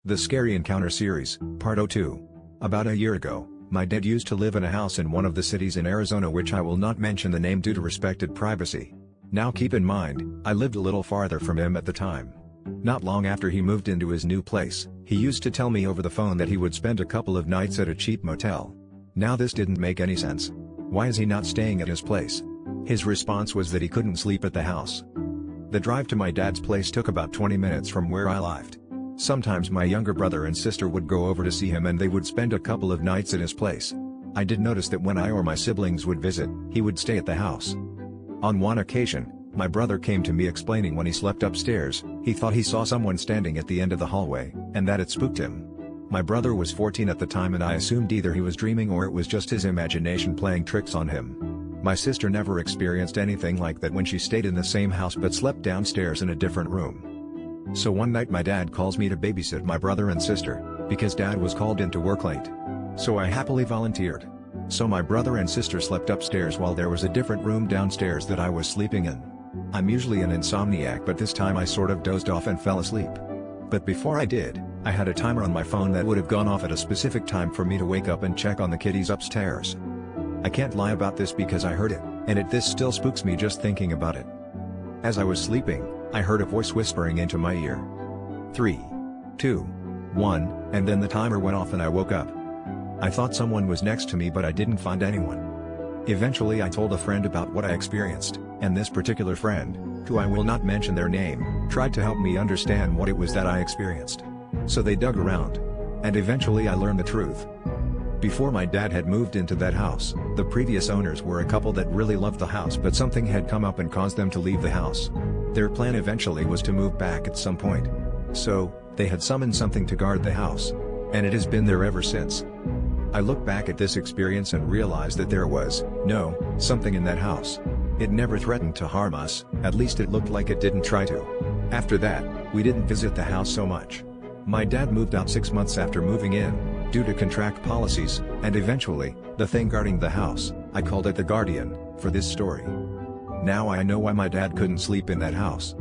The Scary Encounter Series, Part 02. About a year ago, my dad used to live in a house in one of the cities in Arizona which I will not mention the name due to respected privacy. Now keep in mind, I lived a little farther from him at the time. Not long after he moved into his new place, he used to tell me over the phone that he would spend a couple of nights at a cheap motel. Now this didn't make any sense. Why is he not staying at his place? His response was that he couldn't sleep at the house. The drive to my dad's place took about 20 minutes from where I lived. Sometimes my younger brother and sister would go over to see him and they would spend a couple of nights at his place. I did notice that when I or my siblings would visit, he would stay at the house. On one occasion, my brother came to me explaining when he slept upstairs, he thought he saw someone standing at the end of the hallway, and that it spooked him. My brother was 14 at the time and I assumed either he was dreaming or it was just his imagination playing tricks on him. My sister never experienced anything like that when she stayed in the same house but slept downstairs in a different room. So one night my dad calls me to babysit my brother and sister, because dad was called in to work late. So I happily volunteered. So my brother and sister slept upstairs while there was a different room downstairs that I was sleeping in. I'm usually an insomniac but this time I sort of dozed off and fell asleep. But before I did, I had a timer on my phone that would have gone off at a specific time for me to wake up and check on the kiddies upstairs. I can't lie about this because I heard it, and this still spooks me just thinking about it. As I was sleeping, I heard a voice whispering into my ear. 3, 2, 1, and then the timer went off and I woke up. I thought someone was next to me but I didn't find anyone. Eventually I told a friend about what I experienced, and this particular friend, who I will not mention their name, tried to help me understand what it was that I experienced. So they dug around. And eventually I learned the truth. Before my dad had moved into that house, the previous owners were a couple that really loved the house but something had come up and caused them to leave the house. Their plan eventually was to move back at some point. So, they had summoned something to guard the house. And it has been there ever since. I look back at this experience and realize that there was, something in that house. It never threatened to harm us, at least it looked like it didn't try to. After that, we didn't visit the house so much. My dad moved out 6 months after moving in, due to contract policies, and eventually, the thing guarding the house, I called it the Guardian, for this story. Now I know why my dad couldn't sleep in that house.